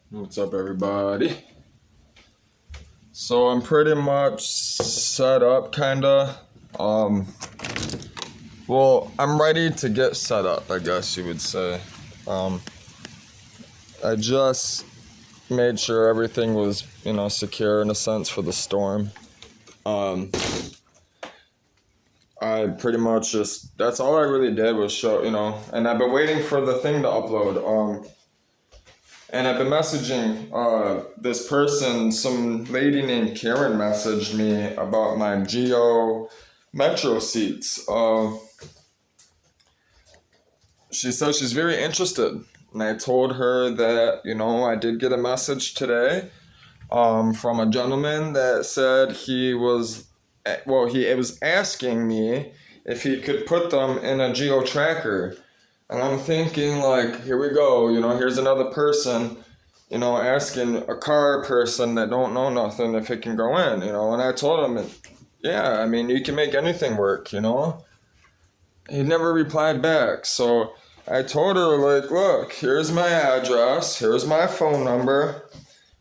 What's up, everybody? So I'm pretty much set up, kinda. I'm ready to get set up, I guess you would say. Um, I just made sure everything was, secure in a sense for the storm. Um, I pretty much that's all I really did was show, and I've been waiting for the thing to upload. And I've been messaging this person, some lady named Karen messaged me about my Geo Metro seats. She says she's very interested. And I told her that, I did get a message today from a gentleman that said he was asking me if he could put them in a Geo tracker. And I'm thinking, like, here we go, here's another person, asking a car person that don't know nothing if it can go in, and I told him, yeah, I mean, you can make anything work, He never replied back, so I told her, like, look, here's my address, here's my phone number,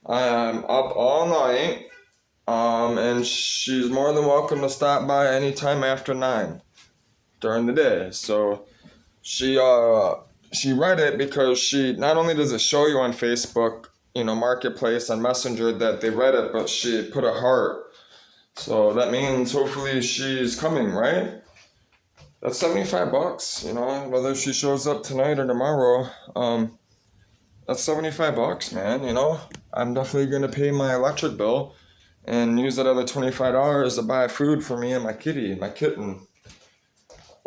I'm up all night, and she's more than welcome to stop by anytime after 9 during the day, so she read it because she not only does it show you on Facebook, Marketplace and Messenger that they read it, but she put a heart. So that means hopefully she's coming, right? That's $75, whether she shows up tonight or tomorrow. That's $75, man, I'm definitely gonna pay my electric bill and use that other $25 to buy food for me and my kitten.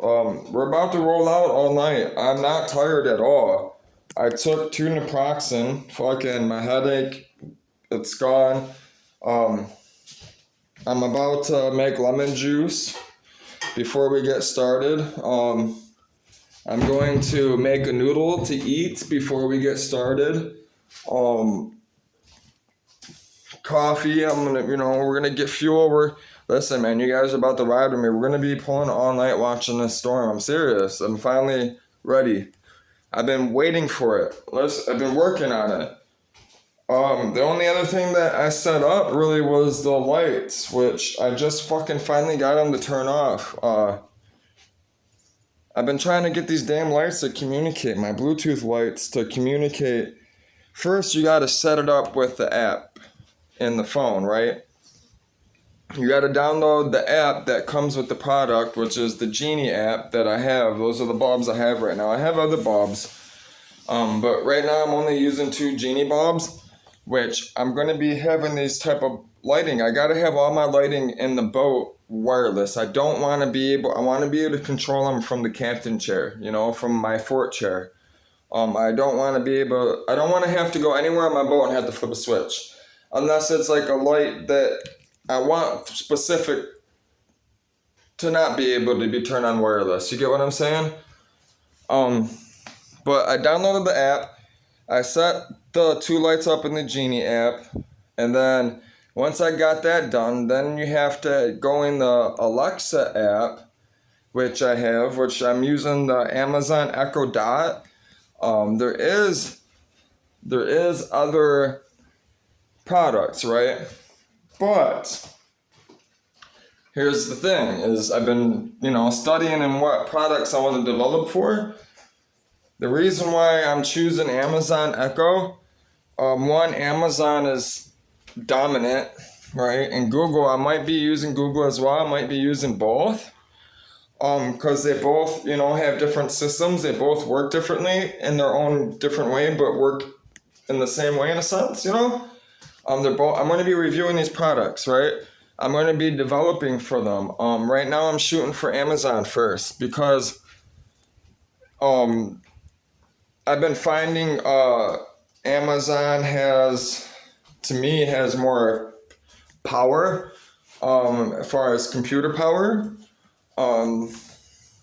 We're about to roll out all night. I'm not tired at all. I took 2 naproxen. Fucking my headache, it's gone. I'm about to make lemon juice before we get started. I'm going to make a noodle to eat before we get started. Coffee. We're gonna get fuel. Listen, man, you guys are about to ride with me. We're gonna be pulling all night watching this storm. I'm serious. I'm finally ready. I've been waiting for it. I've been working on it. The only other thing that I set up really was the lights, which I just fucking finally got them to turn off. I've been trying to get these damn lights to communicate, my Bluetooth lights to communicate. First, you gotta set it up with the app in the phone, right? You got to download the app that comes with the product, which is the Genie app that I have. Those are the bulbs I have right now. I have other bulbs, but right now I'm only using 2 Genie bulbs, which I'm going to be having these type of lighting. I got to have all my lighting in the boat wireless. I want to be able to control them from the captain chair, from my fort chair. I don't want to have to go anywhere on my boat and have to flip a switch. Unless it's like a light that I want specific to not be able to be turned on wireless. You get what I'm saying? But I downloaded the app. I set the 2 lights up in the Genie app. And then once I got that done, then you have to go in the Alexa app, which I'm using the Amazon Echo Dot. There is other products, right? But here's the thing, is I've been, studying in what products I want to develop for. The reason why I'm choosing Amazon Echo, one, Amazon is dominant, right? And Google, I might be using Google as well. I might be using both. Because they both, have different systems. They both work differently in their own different way, but work in the same way in a sense, I'm going to be reviewing these products, right? I'm going to be developing for them. Right now I'm shooting for Amazon first because I've been finding Amazon has more power as far as computer power.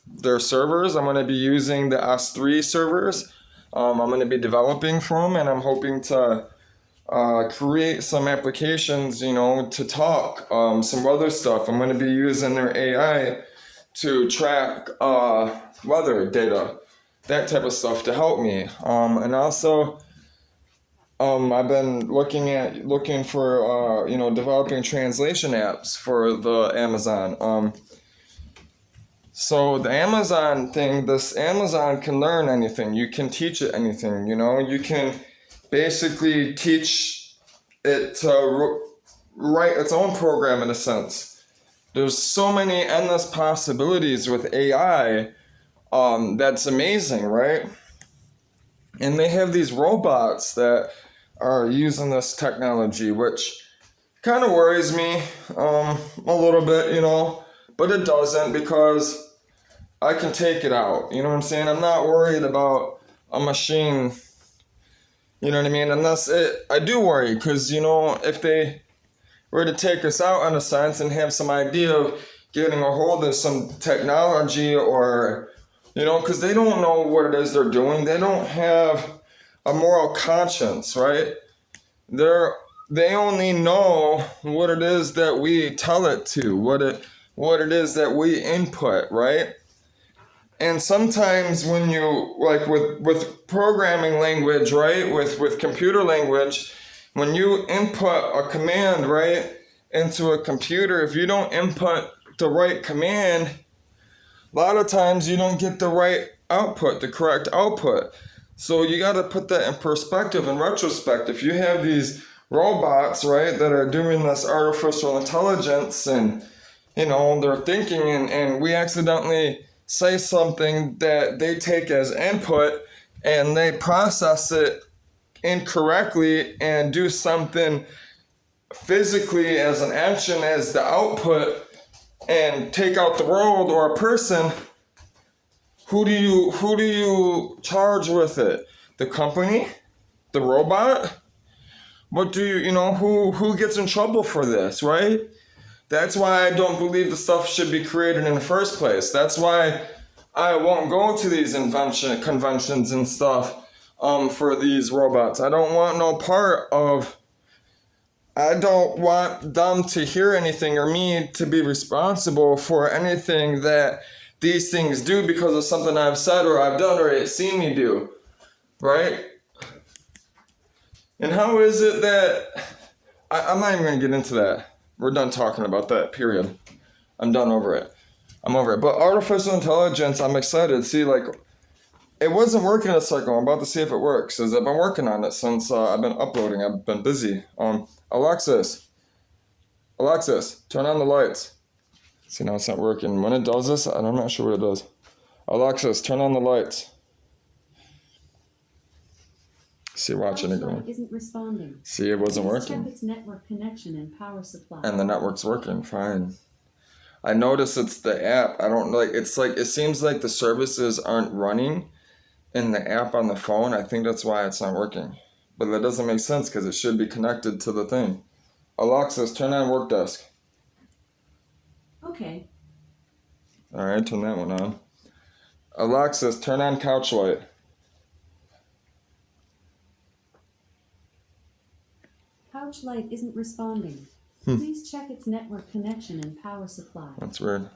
Their servers, I'm going to be using the S3 servers. I'm going to be developing for them, and I'm hoping to create some applications, to talk, some weather stuff. I'm going to be using their AI to track weather data, that type of stuff to help me. And also, I've been looking for developing translation apps for the Amazon. So the Amazon thing, this Amazon can learn anything. You can teach it anything. You can basically teach it to write its own program in a sense. There's so many endless possibilities with AI. That's amazing, right? And they have these robots that are using this technology, which kind of worries me a little bit, but it doesn't because I can take it out. You know what I'm saying? I'm not worried about a machine. You know what I mean? I do worry because, if they were to take us out in a sense and have some idea of getting a hold of some technology or, because they don't know what it is they're doing. They don't have a moral conscience, right? They only know what it is that we tell it to, what it is that we input, right? And sometimes when you like with programming language, right, with computer language, when you input a command, right, into a computer, if you don't input the right command, a lot of times you don't get the right output, the correct output. So you got to put that in perspective, in retrospect. If you have these robots, right, that are doing this artificial intelligence and, they're thinking and we accidentally say something that they take as input and they process it incorrectly and do something physically as an action as the output and take out the world or a person, who do you charge with it? The company? The robot? What do who gets in trouble for this, right? That's why I don't believe the stuff should be created in the first place. That's why I won't go to these conventions and stuff for these robots. I don't want no part of. I don't want them to hear anything or me to be responsible for anything that these things do because of something I've said or I've done or they've seen me do, right? And how is it that I'm not even going to get into that. We're done talking about that, period. I'm done over it. I'm over it. But artificial intelligence, I'm excited. See, like, it wasn't working a cycle. I'm about to see if it works. As I've been working on it since I've been uploading. I've been busy. Alexis, turn on the lights. See, now it's not working. When it does this, I'm not sure what it does. Alexis, turn on the lights. See, watching it going. Isn't responding. See, it wasn't working. Check its network connection and power supply. And the network's working fine. I notice it's the app. I don't like. It's like it seems like the services aren't running in the app on the phone. I think that's why it's not working. But that doesn't make sense because it should be connected to the thing. Alexis, turn on work desk. Okay. All right, turn that one on. Alexis, turn on couch light. Couch light isn't responding. Please check its network connection and power supply. That's weird.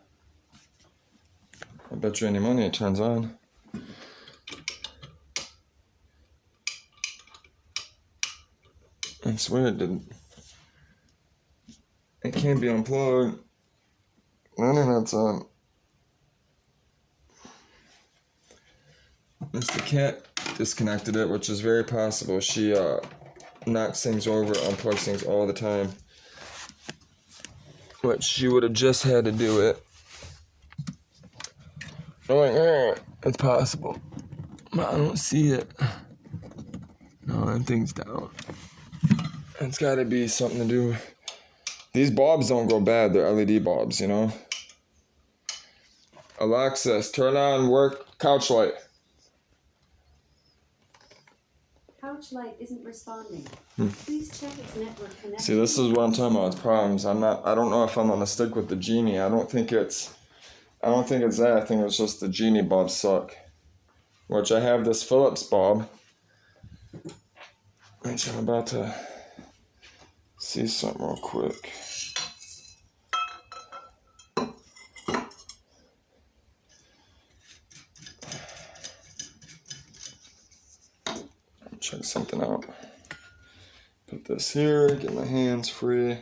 I bet you any money it turns on. I swear it didn't. It can't be unplugged. The internet's on. Mr. Cat disconnected it, which is very possible. She knocks things over, unplugs things all the time. But she would have just had to do it. I'm like, it's possible. But I don't see it. No, that thing's down. It's gotta be something to do. These bulbs don't go bad, they're LED bulbs, Alexis, turn on work couch light. Couch light isn't responding. Please check its network connection. See, this is what I'm talking about. It's problems. I don't know if I'm gonna stick with the Genie. I don't think it's that. I think it's just the Genie bulbs suck. Which I have this Philips bulb, which I'm about to see something real quick. Check something out. Put this here, get my hands free.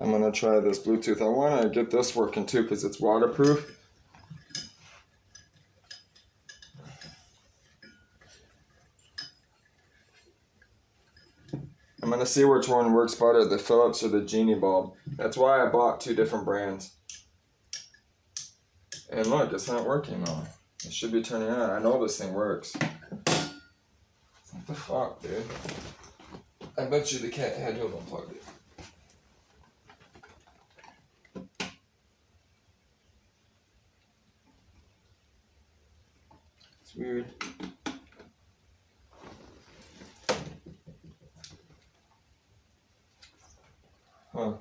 I'm gonna try this Bluetooth. I wanna get this working too because it's waterproof. I'm gonna see which one works better, the Philips or the Genie bulb. That's why I bought 2 different brands. And look, it's not working though. It should be turning on. I know this thing works. What the fuck, dude? I bet you the cat had to have unplugged it. It's weird. Huh.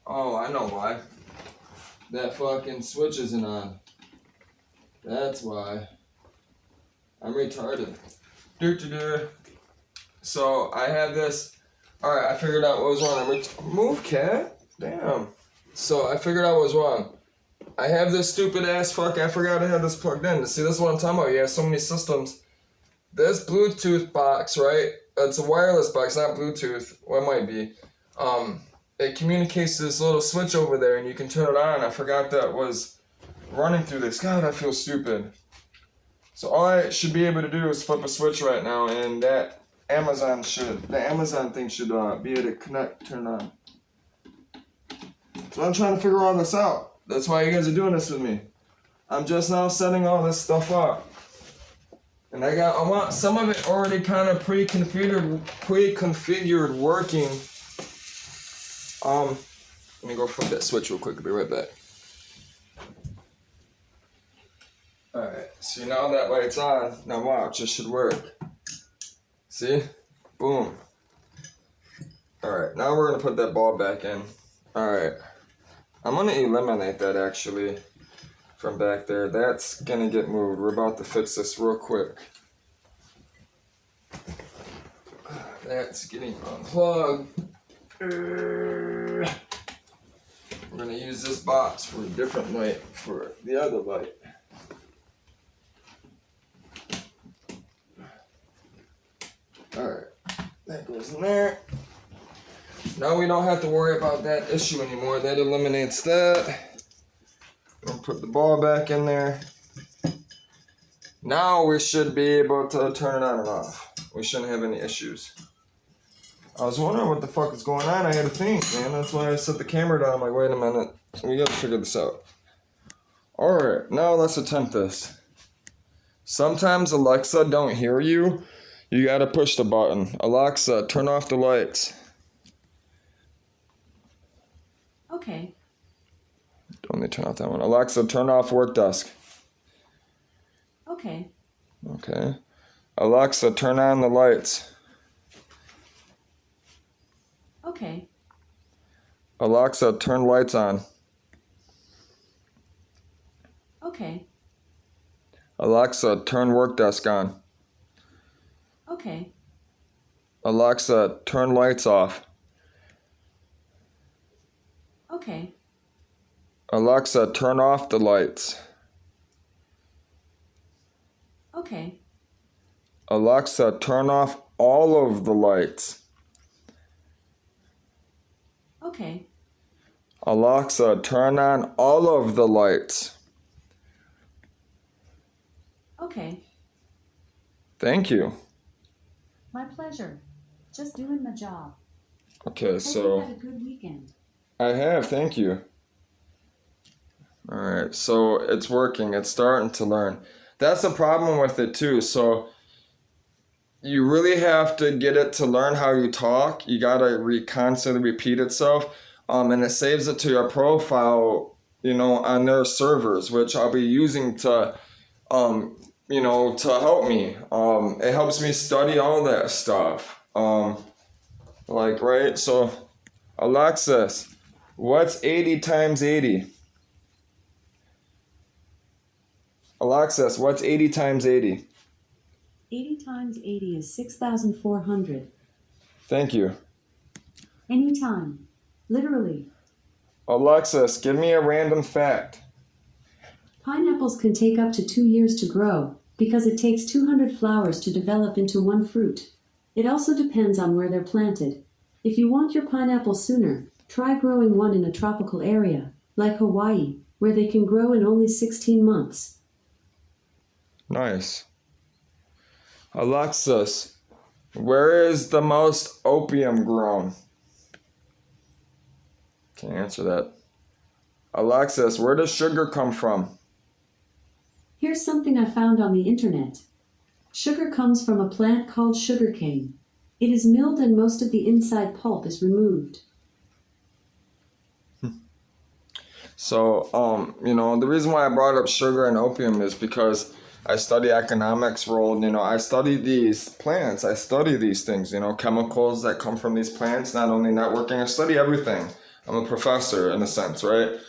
Oh, I know why. That fucking switch isn't on. That's why. I'm retarded. So I have this. Alright, I figured out what was wrong. Move, cat. Damn. So I figured out what was wrong. I have this stupid ass fuck. I forgot I had this plugged in. See, this is what I'm talking about. You have so many systems. This Bluetooth box, right? It's a wireless box, not Bluetooth. Well, it might be. It communicates to this little switch over there, and you can turn it on. I forgot that was running through this. God, I feel stupid. So all I should be able to do is flip a switch right now, and the Amazon thing should be able to connect, turn on. So I'm trying to figure all this out. That's why you guys are doing this with me. I'm just now setting all this stuff up. And I want some of it already kind of pre-configured working. Let me go flip that switch real quick. I'll be right back. Alright, see now that light's on. Now watch, it should work. See? Boom. Alright, now we're gonna put that ball back in. Alright. I'm gonna eliminate that actually from back there. That's gonna get moved. We're about to fix this real quick. That's getting unplugged. We're gonna use this box for a different light for the other light. Alright, that goes in there. Now we don't have to worry about that issue anymore. That eliminates that. We'll put the ball back in there. Now we should be able to turn it on and off. We shouldn't have any issues. I was wondering what the fuck is going on. I had to think, man. That's why I set the camera down. I'm like, wait a minute. We gotta figure this out. Alright, now let's attempt this. Sometimes Alexa don't hear you. You gotta push the button. Alexa, turn off the lights. Okay. Don't need to turn off that one. Alexa, turn off work desk. Okay. Okay. Alexa, turn on the lights. Okay. Alexa, turn lights on. Okay. Alexa, turn work desk on. Okay. Alexa, turn lights off. Okay. Alexa, turn off the lights. Okay. Alexa, turn off all of the lights. Okay. Alexa, turn on all of the lights. Okay. Thank you. My pleasure. Just doing my job. Okay, Hope so you had a good weekend. I have, thank you. Alright, so it's working. It's starting to learn. That's the problem with it too. So you really have to get it to learn how you talk. You gotta constantly repeat itself. And it saves it to your profile, on their servers, which I'll be using to, to help me. It helps me study all that stuff. Right? So, Alexis, what's 80 times 80? Alexis, what's 80 times 80? 80 times 80 is 6,400. Thank you. Anytime. Literally. Alexis, give me a random fact. Pineapples can take up to 2 years to grow, because it takes 200 flowers to develop into one fruit. It also depends on where they're planted. If you want your pineapple sooner, try growing one in a tropical area, like Hawaii, where they can grow in only 16 months. Nice. Alexis, where is the most opium grown? Can't answer that. Alexis, where does sugar come from? Here's something I found on the internet. Sugar comes from a plant called sugarcane. It is milled and most of the inside pulp is removed. So, the reason why I brought up sugar and opium is because I study economics role. I study these plants. I study these things, chemicals that come from these plants, not only networking, I study everything. I'm a professor in a sense, right?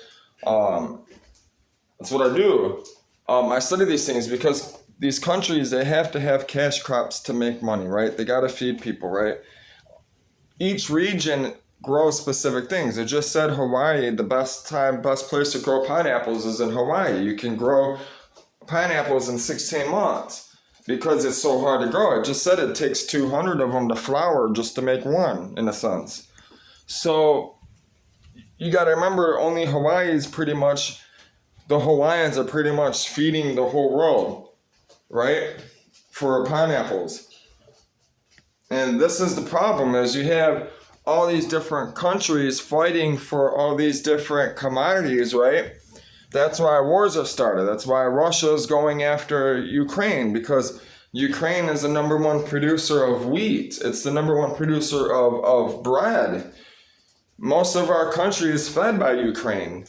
That's what I do. I study these things because these countries, they have to have cash crops to make money, right? They got to feed people, right? Each region grows specific things. It just said Hawaii, the best place to grow pineapples is in Hawaii. You can grow pineapples in 16 months because it's so hard to grow. It just said it takes 200 of them to flower just to make one, in a sense. So you got to remember, only Hawaii is pretty much, the Hawaiians are pretty much feeding the whole world, right? For pineapples. And this is the problem, is you have all these different countries fighting for all these different commodities, right? That's why wars are started. That's why Russia is going after Ukraine, because Ukraine is the number one producer of wheat. It's the number one producer of bread. Most of our country is fed by Ukraine.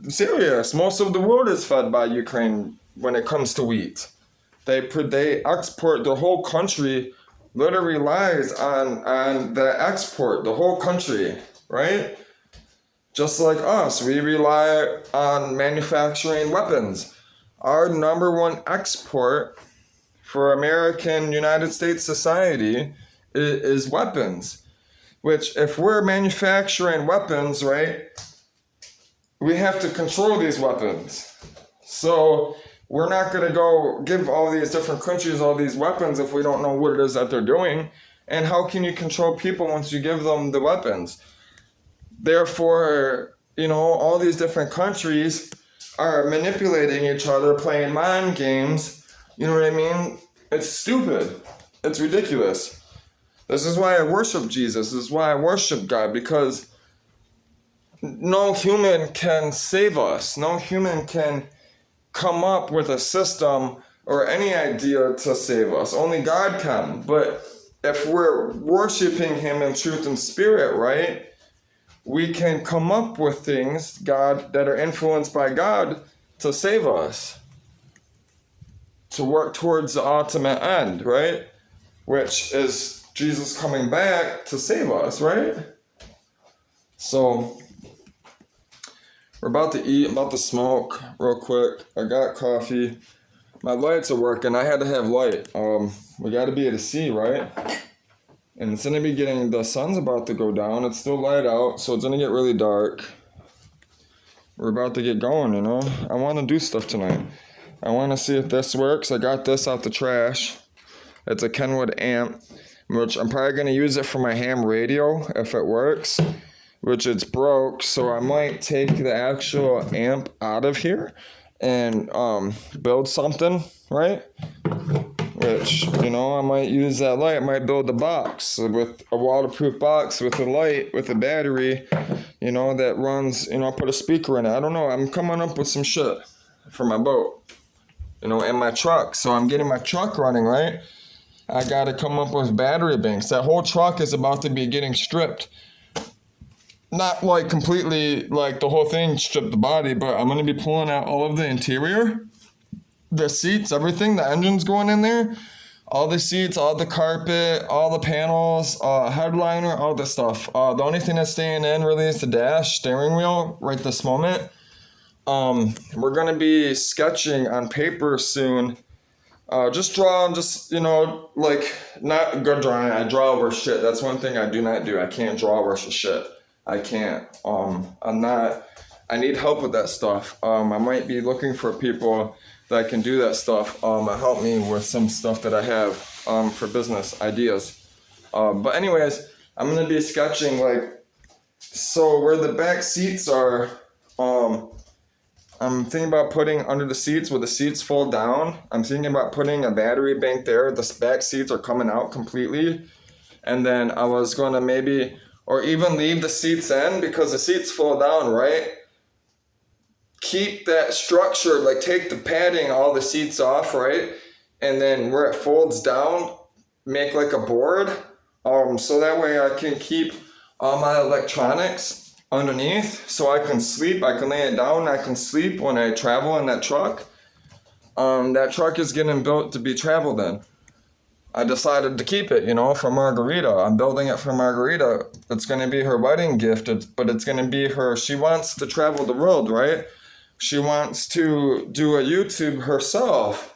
Serious. Most of the world is fed by Ukraine when it comes to wheat. They export, the whole country literally relies on the export, the whole country, right? Just like us, we rely on manufacturing weapons. Our number one export for American United States society is weapons. Which, if we're manufacturing weapons, right, we have to control these weapons. So we're not going to go give all these different countries all these weapons if we don't know what it is that they're doing. And how can you control people once you give them the weapons? Therefore, all these different countries are manipulating each other, playing mind games. You know what I mean? It's stupid. It's ridiculous. This is why I worship Jesus. This is why I worship God, because no human can save us. No human can come up with a system or any idea to save us. Only God can. But if we're worshiping Him in truth and spirit, right, we can come up with things, that are influenced by God to save us, to work towards the ultimate end, right, which is Jesus coming back to save us, right? So we're about to eat, about to smoke real quick. I got coffee. My lights are working. I had to have light. We got to be able to see, right? And it's going to be the sun's about to go down. It's still light out, so it's going to get really dark. We're about to get going, I want to do stuff tonight. I want to see if this works. I got this out the trash. It's a Kenwood amp, which I'm probably going to use it for my ham radio if it works, which it's broke. So I might take the actual amp out of here and build something, right? Which, I might use that light. I might build a box with a waterproof box with a light, with a battery, that runs, I'll put a speaker in it. I don't know. I'm coming up with some shit for my boat, and my truck. So I'm getting my truck running, right? I got to come up with battery banks. That whole truck is about to be getting stripped. Not like completely, like the whole thing stripped the body, but I'm going to be pulling out all of the interior. The seats, everything, the engine's going in there, all the seats, all the carpet, all the panels, headliner, all the stuff. The only thing that's staying in really is the dash, steering wheel, right this moment. We're going to be sketching on paper soon. Just drawing, not good drawing. I draw over shit. That's one thing I do not do. I can't draw over shit. I can't. I need help with that stuff. I might be looking for people that can do that stuff. Help me with some stuff that I have for business ideas. But anyways, I'm gonna be sketching like, so where the back seats are, I'm thinking about putting under the seats where the seats fold down. I'm thinking about putting a battery bank there. The back seats are coming out completely. And then I was gonna maybe, or even leave the seats in because the seats fold down, right? Keep that structure, like take the padding, all the seats off, right? And then where it folds down, make like a board. So that way I can keep all my electronics underneath so I can sleep. I can lay it down, I can sleep when I travel in that truck. That truck is getting built to be traveled in. I decided to keep it, for Margarita. I'm building it for Margarita. It's going to be her wedding gift, but it's going to be her, she wants to travel the world, right? She wants to do a YouTube herself.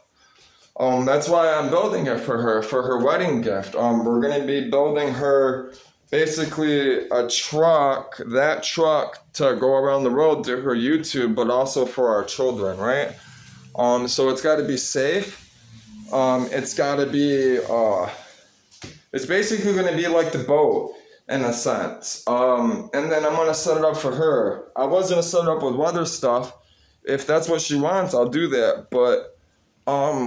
That's why I'm building it for her wedding gift. We're going to be building her basically a truck, that truck to go around the world to her YouTube, but also for our children, right? So it's got to be safe. It's got to be, it's basically going to be like the boat in a sense. And then I'm going to set it up for her. I was going to set it up with weather stuff. If that's what she wants, I'll do that. But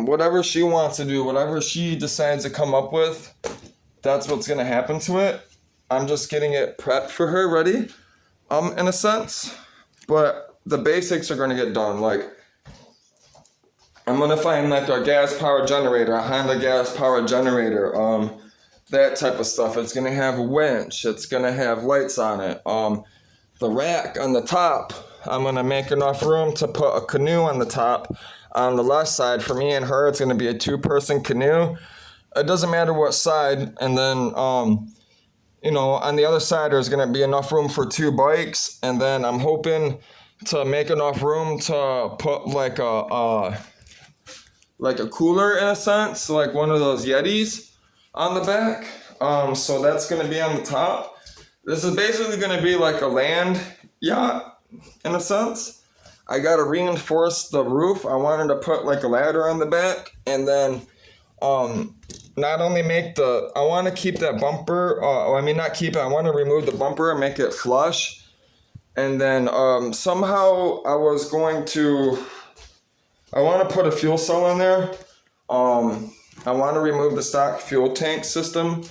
whatever she wants to do, whatever she decides to come up with, that's what's going to happen to it. I'm just getting it prepped for her, ready, in a sense. But the basics are going to get done. Like, I'm going to find like a gas-powered generator, a Honda gas-powered generator, that type of stuff. It's going to have a winch. It's going to have lights on it. The rack on the top, I'm going to make enough room to put a canoe on the top. On the left side, for me and her, it's going to be a 2-person canoe. It doesn't matter what side. And then, on the other side, there's going to be enough room for 2 bikes. And then I'm hoping to make enough room to put like a cooler in a sense, like one of those Yetis on the back. So that's going to be on the top. This is basically going to be like a land yacht in a sense. I got to reinforce the roof. I wanted to put like a ladder on the back and then not only I want to keep that bumper, not keep it, I want to remove the bumper and make it flush. And then somehow I want to put a fuel cell in there. I want to remove the stock fuel tank system.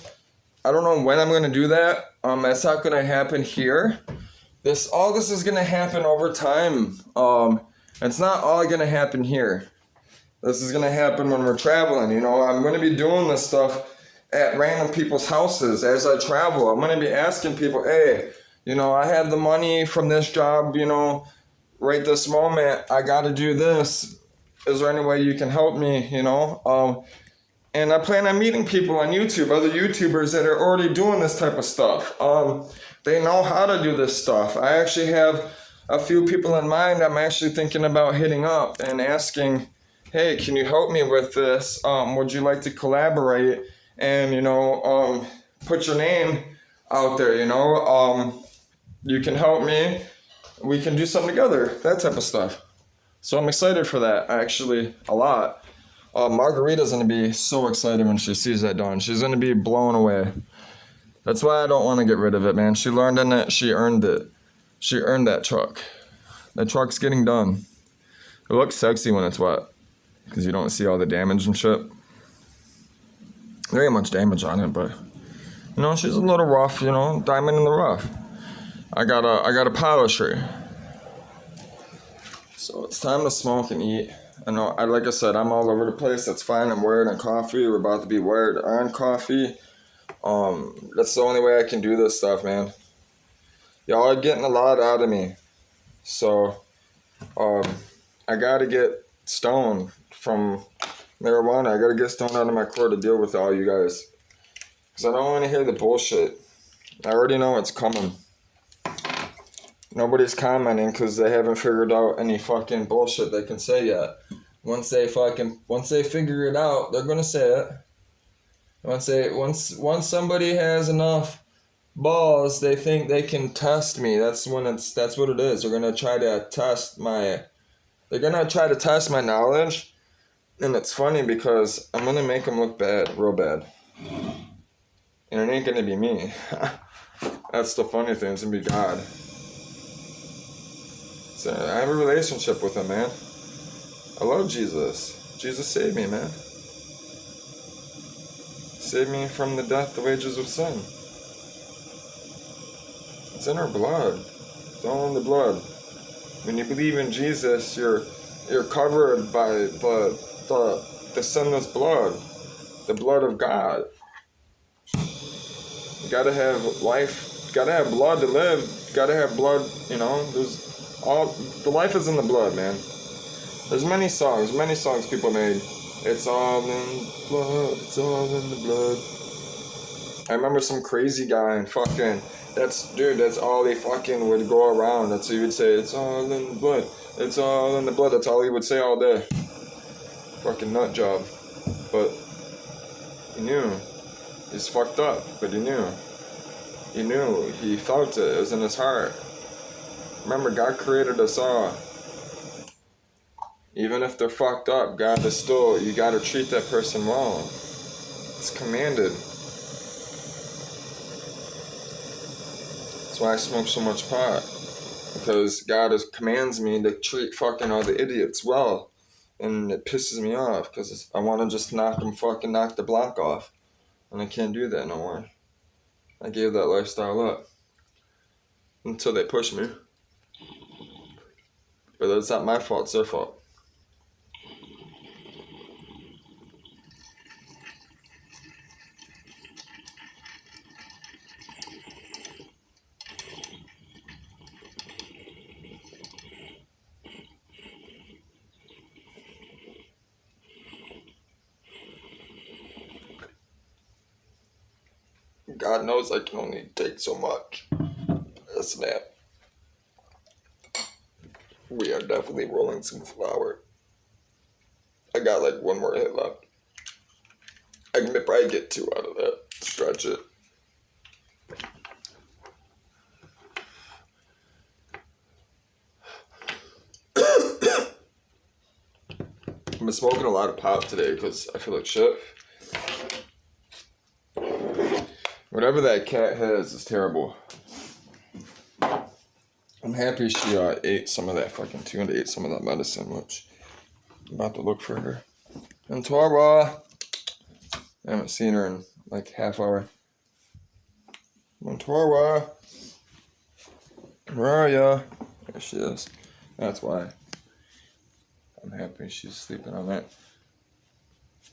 I don't know when I'm going to do that. That's not going to happen here. All this is going to happen over time. It's not all going to happen here. This is going to happen when we're traveling. I'm going to be doing this stuff at random people's houses as I travel. I'm going to be asking people, hey, I have the money from this job, right this moment. I got to do this. Is there any way you can help me, And I plan on meeting people on YouTube, other YouTubers that are already doing this type of stuff. They know how to do this stuff. I actually have a few people in mind I'm actually thinking about hitting up and asking, hey, can you help me with this? Would you like to collaborate and, put your name out there, you can help me. We can do something together, that type of stuff. So I'm excited for that, actually, a lot. Margarita's going to be so excited when she sees that done. She's going to be blown away. That's why I don't want to get rid of it, man. She learned in it. She earned it. She earned that truck. That truck's getting done. It looks sexy when it's wet because you don't see all the damage and shit. There ain't much damage on it, but, she's a little rough, diamond in the rough. I gotta polish her. So it's time to smoke and eat. Like I said, I'm all over the place. That's fine. I'm wired on coffee. We're about to be wired on coffee. That's the only way I can do this stuff, man. Y'all are getting a lot out of me. So, I gotta get stoned from marijuana. I gotta get stoned out of my core to deal with all you guys. Because I don't want to hear the bullshit. I already know it's coming. Nobody's commenting because they haven't figured out any fucking bullshit they can say yet. Once they figure it out, they're gonna say it. Once somebody has enough balls, they think they can test me. That's what it is. They're gonna try to test my knowledge. And it's funny because I'm gonna make them look bad, real bad. And it ain't gonna be me. That's the funny thing, it's gonna be God. So I have a relationship with him, man. I love Jesus. Jesus saved me, man. Saved me from the death, the wages of sin. It's in our blood. It's all in the blood. When you believe in Jesus, you're covered by the sinless blood, the blood of God. You gotta have life, you gotta have blood to live, you gotta have blood, there's the life is in the blood, man. There's many songs people made. It's all in blood, it's all in the blood. I remember some crazy guy and fucking, that's all they fucking would go around. That's what he would say, it's all in the blood, it's all in the blood. That's all he would say all day. Fucking nut job. But he knew. He's fucked up, but he knew. He knew. He felt it. It was in his heart. Remember, God created us all. Even if they're fucked up, God is still, you gotta treat that person well. It's commanded. That's why I smoke so much pot. Because God commands me to treat fucking all the idiots well. And it pisses me off, because I want to just knock the block off. And I can't do that no more. I gave that lifestyle up. Until they push me. But that's not my fault, it's their fault. God knows I can only take so much. Snap. We are definitely rolling some flour. I got like one more hit left. I can probably get 2 out of that. Stretch it. I've been smoking a lot of pot today because I feel like shit. Whatever that cat has is terrible. I'm happy she ate some of that fucking tuna, ate some of that medicine, which I'm about to look for her. And Tora! I haven't seen her in like half hour. Tora! Where are ya? There she is. That's why. I'm happy she's sleeping on that.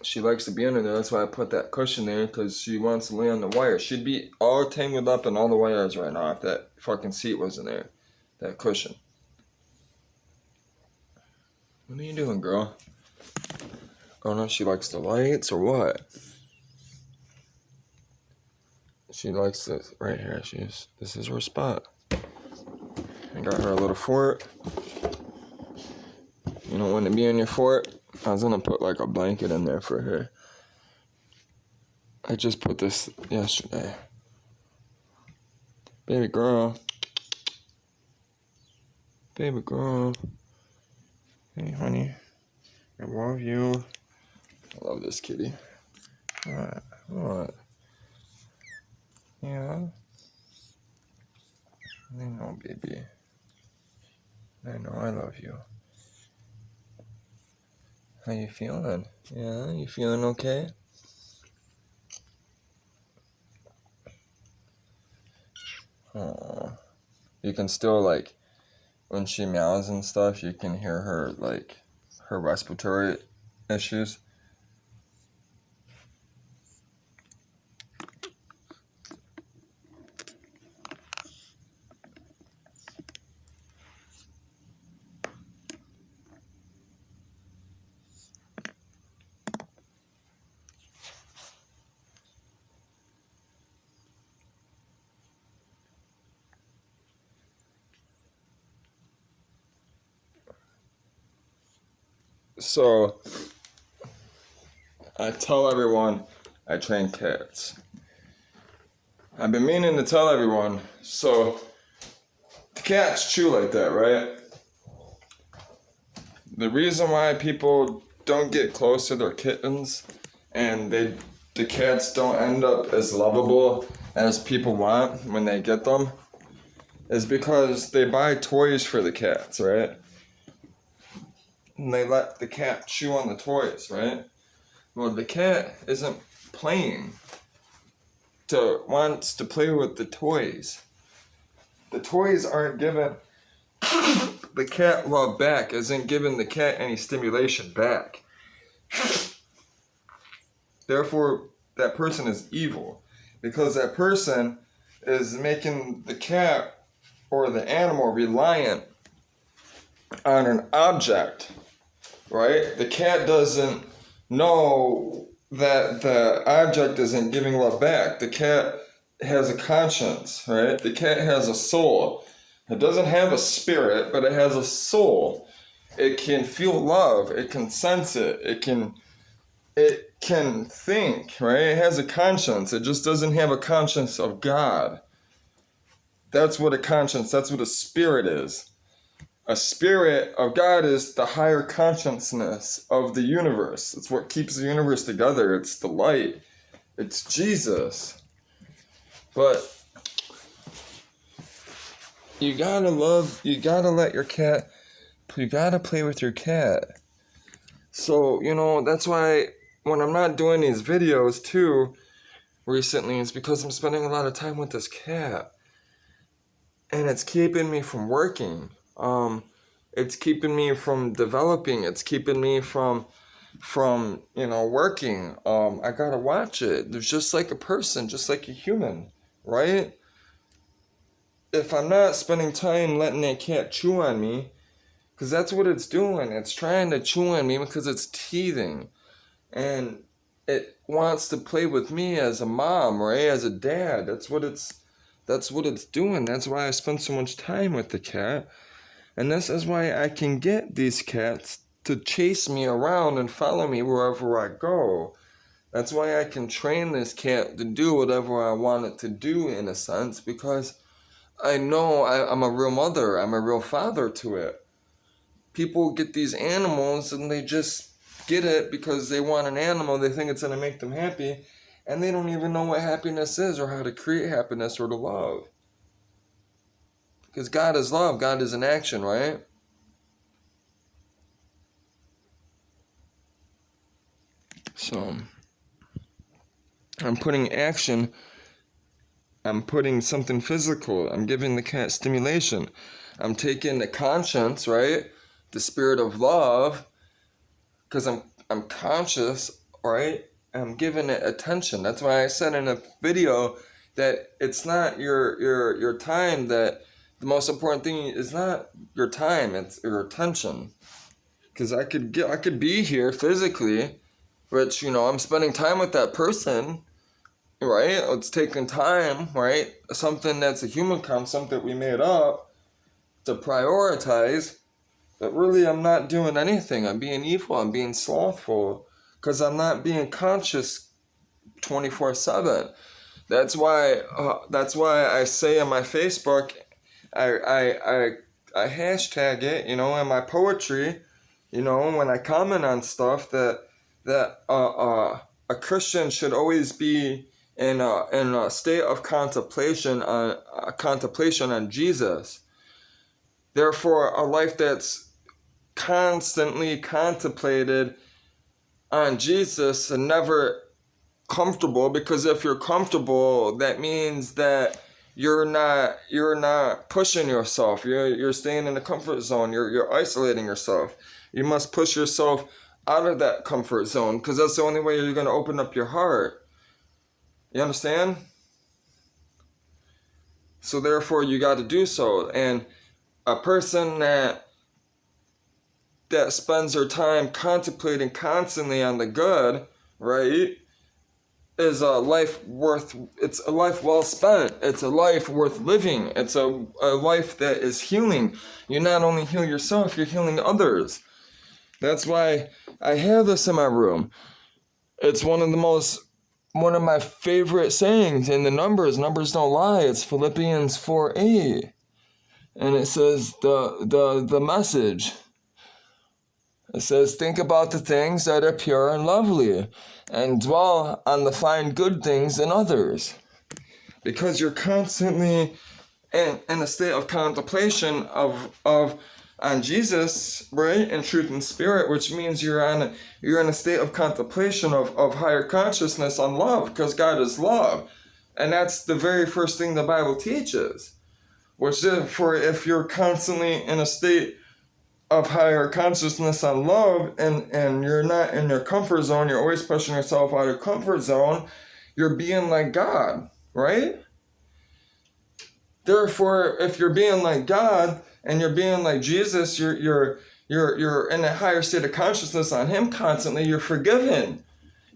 She likes to be under there. That's why I put that cushion there, because she wants to lay on the wire. She'd be all tangled up in all the wires right now if that fucking seat wasn't there. That cushion. What are you doing, girl? Oh no, she likes the lights or what? She likes this right here. This is her spot. I got her a little fort. You don't want to be in your fort? I was gonna put like a blanket in there for her. I just put this yesterday. Baby girl. Baby girl. Hey, honey. I love you. I love this kitty. What? Yeah? I know, baby. I know I love you. How you feeling? Yeah? You feeling okay? Aww. You can still, like, when she meows and stuff, you can hear her, like, her respiratory issues. So, I tell everyone I train cats. I've been meaning to tell everyone. So, the cats chew like that, right? The reason why people don't get close to their kittens and the cats don't end up as lovable as people want when they get them is because they buy toys for the cats, right? And they let the cat chew on the toys, right? Well, the cat isn't playing wants to play with the toys. The toys aren't giving the cat love back, isn't giving the cat any stimulation back. Therefore, that person is evil because that person is making the cat or the animal reliant on an object, right? The cat doesn't know that the object isn't giving love back. The cat has a conscience, right? The cat has a soul. It doesn't have a spirit, but it has a soul. It can feel love. It can sense it. It can think, right? It has a conscience. It just doesn't have a conscience of God. That's what a spirit is. A spirit of God is the higher consciousness of the universe. It's what keeps the universe together. It's the light. It's Jesus. But you gotta play with your cat. So, that's why when I'm not doing these videos too recently, it's because I'm spending a lot of time with this cat. And it's keeping me from working. It's keeping me from developing. It's keeping me from working. I gotta watch it. There's just like a person, just like a human, right? If I'm not spending time letting that cat chew on me, because that's what it's doing. It's trying to chew on me because it's teething. And it wants to play with me as a mom, right? As a dad. That's what it's doing. That's why I spend so much time with the cat. And this is why I can get these cats to chase me around and follow me wherever I go. That's why I can train this cat to do whatever I want it to do, in a sense, because I know I'm a real mother. I'm a real father to it. People get these animals and they just get it because they want an animal. They think it's going to make them happy. And they don't even know what happiness is or how to create happiness or to love. Because God is love. God is in action, right? So, I'm putting action. I'm putting something physical. I'm giving the cat stimulation. I'm taking the conscience, right? The spirit of love. Because I'm conscious, right? I'm giving it attention. That's why I said in a video that it's not your time that the most important thing is not your time, it's your attention. Because I could be here physically, which, I'm spending time with that person, right? It's taking time, right? Something that's a human concept that we made up to prioritize. But really, I'm not doing anything. I'm being evil. I'm being slothful. Because I'm not being conscious 24/7. That's why I say on my Facebook, I hashtag it, in my poetry, when I comment on stuff that a Christian should always be in a state of contemplation on Jesus. Therefore, a life that's constantly contemplated on Jesus and never comfortable, because if you're comfortable, that means that you're not pushing yourself. You're staying in the comfort zone. You're isolating yourself. You must push yourself out of that comfort zone, because that's the only way you're going to open up your heart. You understand? So therefore, you got to do so. And a person that spends their time contemplating constantly on the good, right, is a life well spent. It's a life worth living. It's a life that is healing. You not only heal yourself, you're healing others. That's why I have this in my room. It's one of the most one of my favorite sayings in the numbers don't lie. It's Philippians 4:8. And it says the message. It says, think about the things that are pure and lovely, and dwell on the fine good things in others. Because you're constantly in a state of contemplation of on Jesus, right, in truth and spirit, which means you're in a state of contemplation of higher consciousness on love, because God is love. And that's the very first thing the Bible teaches. Which therefore, if you're constantly in a state of higher consciousness on love, and you're not in your comfort zone, you're always pushing yourself out of comfort zone, you're being like God, right? Therefore, if you're being like God and you're being like Jesus, you're in a higher state of consciousness on Him constantly. You're forgiven.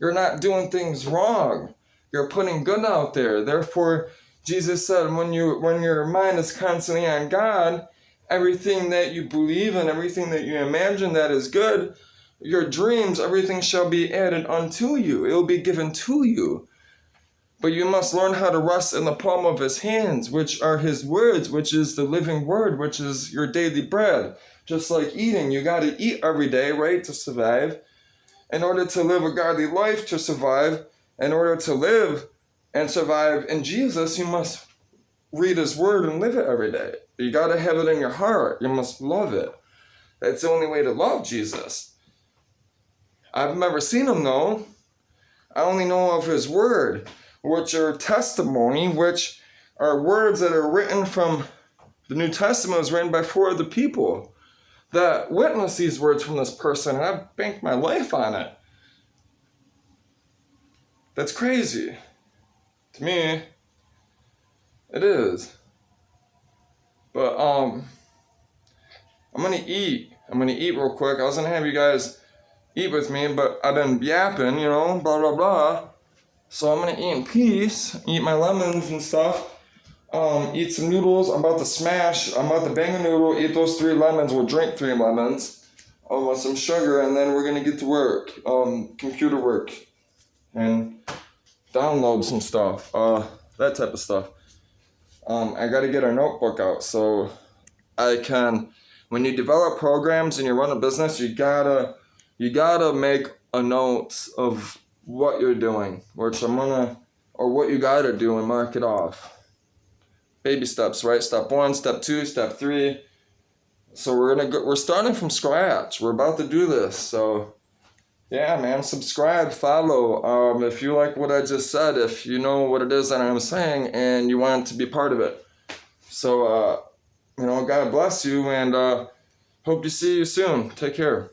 You're not doing things wrong. You're putting good out there. Therefore, Jesus said, when your mind is constantly on God, everything that you believe and everything that you imagine that is good, your dreams, everything shall be added unto you. It will be given to you. But you must learn how to rest in the palm of His hands, which are His words, which is the living word, which is your daily bread. Just like eating, you got to eat every day, right, to survive. In order to live a godly life to survive, in order to live and survive in Jesus, you must read His word and live it every day. You got to have it in your heart. You must love it. That's the only way to love Jesus. I've never seen Him, though. I only know of His word, which are testimony, which are words that are written from the New Testament, was written by 4 of the people that witnessed these words from this person, and I've banked my life on it. That's crazy. To me, it is. But I'm gonna eat. I'm gonna eat real quick. I was gonna have you guys eat with me, but I've been yapping, blah blah blah. So I'm gonna eat in peace, eat my lemons and stuff, eat some noodles. I'm about to bang a noodle, eat those 3 lemons, we'll drink 3 lemons, with some sugar, and then we're gonna get to work, computer work, and download some stuff, that type of stuff. I gotta get a notebook out, so I can, when you develop programs and you run a business, you gotta make a note of what you're doing, or what you gotta do and mark it off. Baby steps, right? Step 1, step 2, step 3. So we're starting from scratch. We're about to do this. So yeah, man, subscribe, follow. If you like what I just said, if you know what it is that I'm saying and you want to be part of it. So God bless you, and hope to see you soon. Take care.